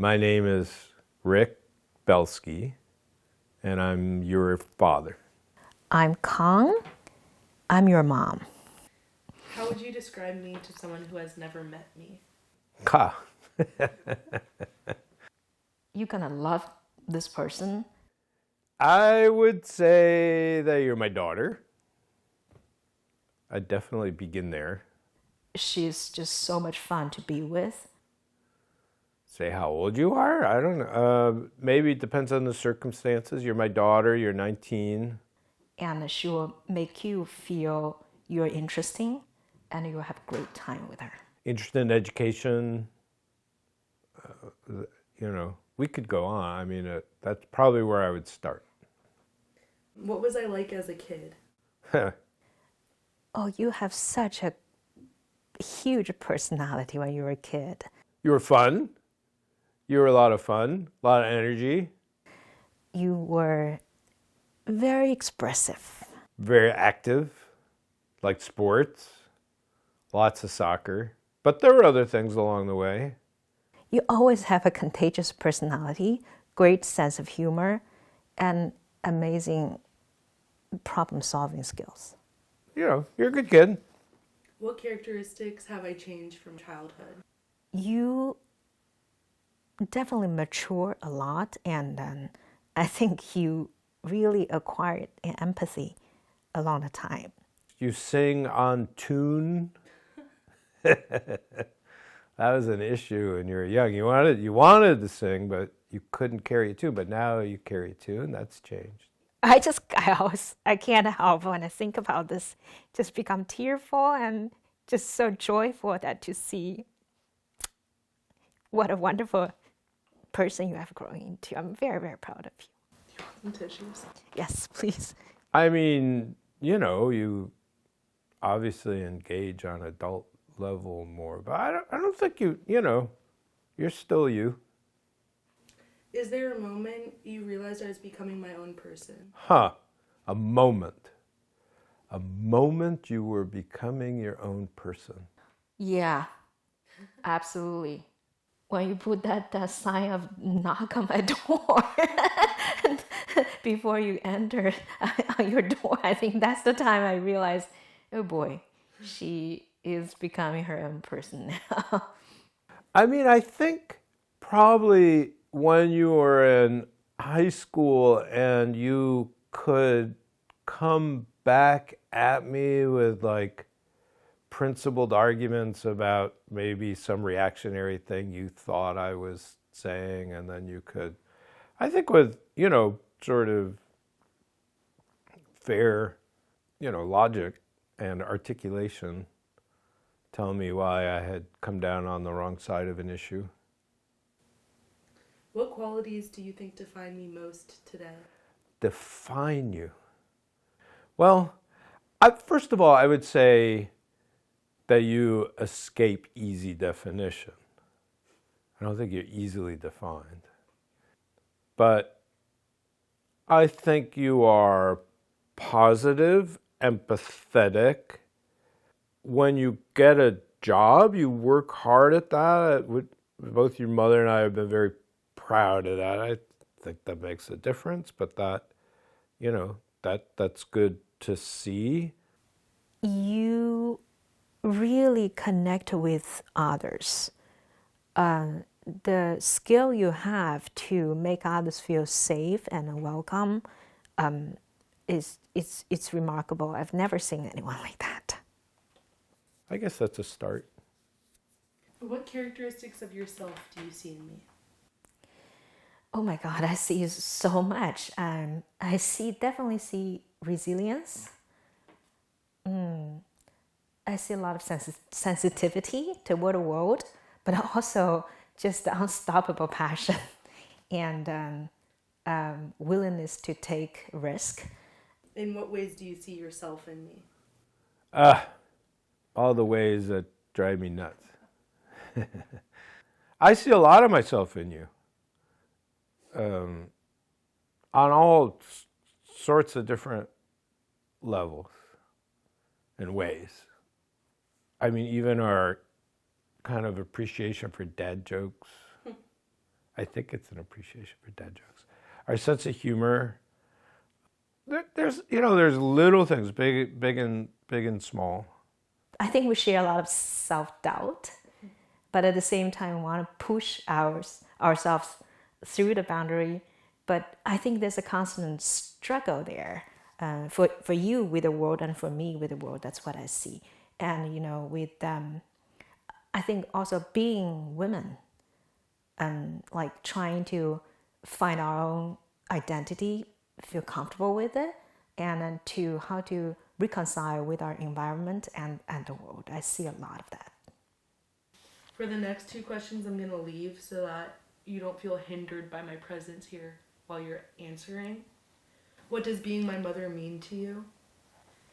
My name is Rick Belsky, and I'm your father. I'm Kong. I'm your mom. How would you describe me to someone who has never met me? Ha! You're gonna love this person. I would say that you're my daughter. I'd definitely begin there. She's just so much fun to be with. Say how old you are? I don't know. Maybe it depends on the circumstances. You're my daughter. You're 19. And she will make you feel you're interesting and you'll have a great time with her. Interested in education. We could go on. I mean, that's probably where I would start. What was I like as a kid? Oh, you have such a huge personality when you were a kid. You were fun. You were a lot of fun, a lot of energy, You were very expressive. very active, like sports, lots of soccer. But there were other things along the way. You always have a contagious personality, great sense of humor, and amazing problem-solving skills. You're a good kid. What characteristics have I changed from childhood? You definitely mature a lot, and I think you really acquired empathy along the time. You sing on tune. That was an issue when you were young. You wanted to sing, but you couldn't carry a tune. But now you carry a tune. That's changed. I can't help when I think about this, just become tearful and just so joyful that to see what a wonderful person you have grown into. I'm very, very proud of you. Some tissues. Yes, please. I mean, you obviously engage on adult level more, but I don't think you're still you. Is there a moment you realized I was becoming my own person? Huh. A moment. A moment you were becoming your own person. Yeah, absolutely. When you put that sign of knock on my door before you enter on your door, I think that's the time I realized, oh boy, she is becoming her own person now. I mean, I think probably when you were in high school and you could come back at me with like principled arguments about maybe some reactionary thing you thought I was saying, and then you could, I think with, sort of fair, logic and articulation, tell me why I had come down on the wrong side of an issue. What qualities do you think define me most today? Define you? Well, first of all, I would say that you escape easy definition. I don't think you're easily defined. But I think you are positive, empathetic. When you get a job, you work hard at that. Both your mother and I have been very proud of that. I think that makes a difference, but that's good to see. You really connect with others. The skill you have to make others feel safe and welcome it's remarkable. I've never seen anyone like that. I guess that's a start. What characteristics of yourself do you see in me? Oh my God, I see so much. I definitely see resilience. I see a lot of sensitivity toward the world, but also just unstoppable passion and willingness to take risk. In what ways do you see yourself in me? All the ways that drive me nuts. I see a lot of myself in you. On all sorts of different levels and ways. I mean, even our kind of appreciation for dad jokes. I think it's an appreciation for dad jokes. Our sense of humor. There's little things, big and small. I think we share a lot of self-doubt, but at the same time we want to push ourselves through the boundary. But I think there's a constant struggle there, for you with the world and for me with the world. That's what I see. And with I think also being women and like trying to find our own identity, feel comfortable with it, and then to how to reconcile with our environment and the world. I see a lot of that. For the next 2 questions, I'm going to leave so that you don't feel hindered by my presence here while you're answering. What does being my mother mean to you?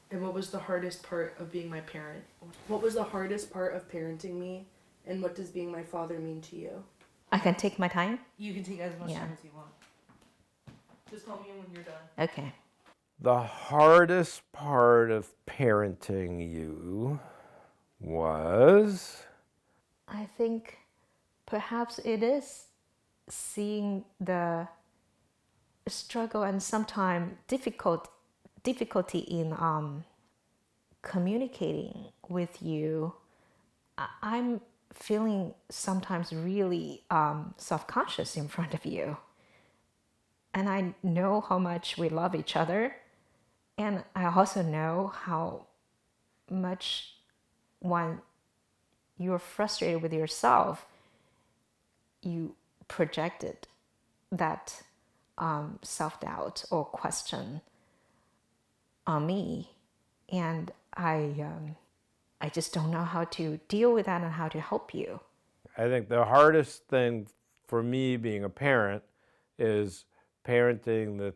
And what was the hardest part of being my parent? What was the hardest part of parenting me? And what does being my father mean to you? I can take my time? You can take as much Yeah. time as you want. Just call me in when you're done. Okay. The hardest part of parenting you was? I think perhaps it is seeing the struggle and sometimes difficulty in communicating with you. I'm feeling sometimes really self-conscious in front of you. And I know how much we love each other. And I also know how much when you're frustrated with yourself, you projected that self-doubt or question on me. And I just don't know how to deal with that and how to help you. I think the hardest thing for me being a parent is parenting the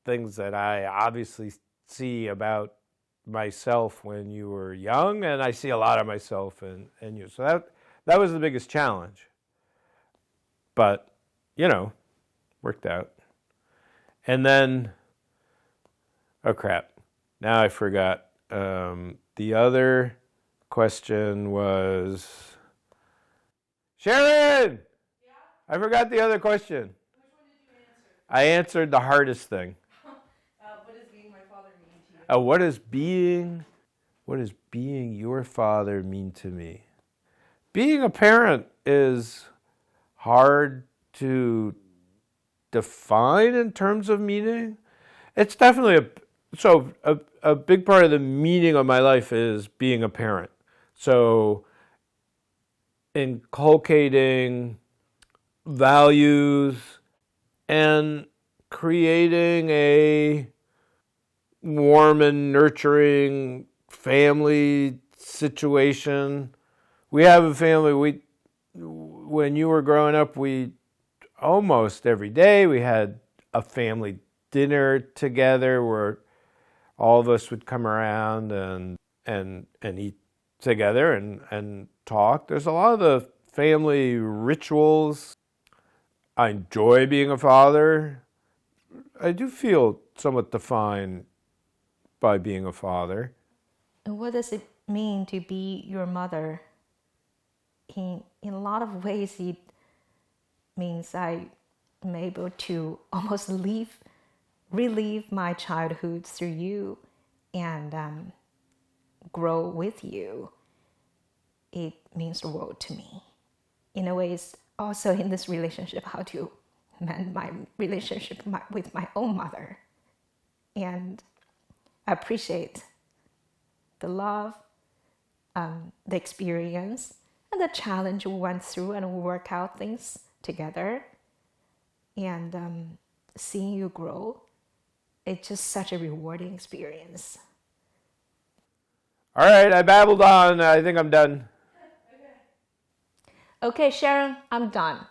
things that I obviously see about myself when you were young, and I see a lot of myself in you. So that was the biggest challenge. But, worked out. And then, oh crap, now I forgot. The other question was, Sharon! Yeah? I forgot the other question. Which one did you answer? I answered the hardest thing. What does being my father mean to you? What does being your father mean to me? Being a parent is hard to define in terms of meaning. It's definitely a big part of the meaning of my life is being a parent. So inculcating values and creating a warm and nurturing family situation. We have a family. When you were growing up, we almost every day we had a family dinner together where all of us would come around and eat together and talk. There's a lot of the family rituals. I enjoy being a father. I do feel somewhat defined by being a father. And what does it mean to be your mother? In a lot of ways, it means I'm able to almost relive my childhood through you and grow with you. It means the world to me. In a way, it's also in this relationship how to mend my relationship with my own mother. And I appreciate the love, the experience, and the challenge we went through and we work out things together. And seeing you grow, it's just such a rewarding experience. All right, I babbled on. I think I'm done. Okay, Sharon, I'm done.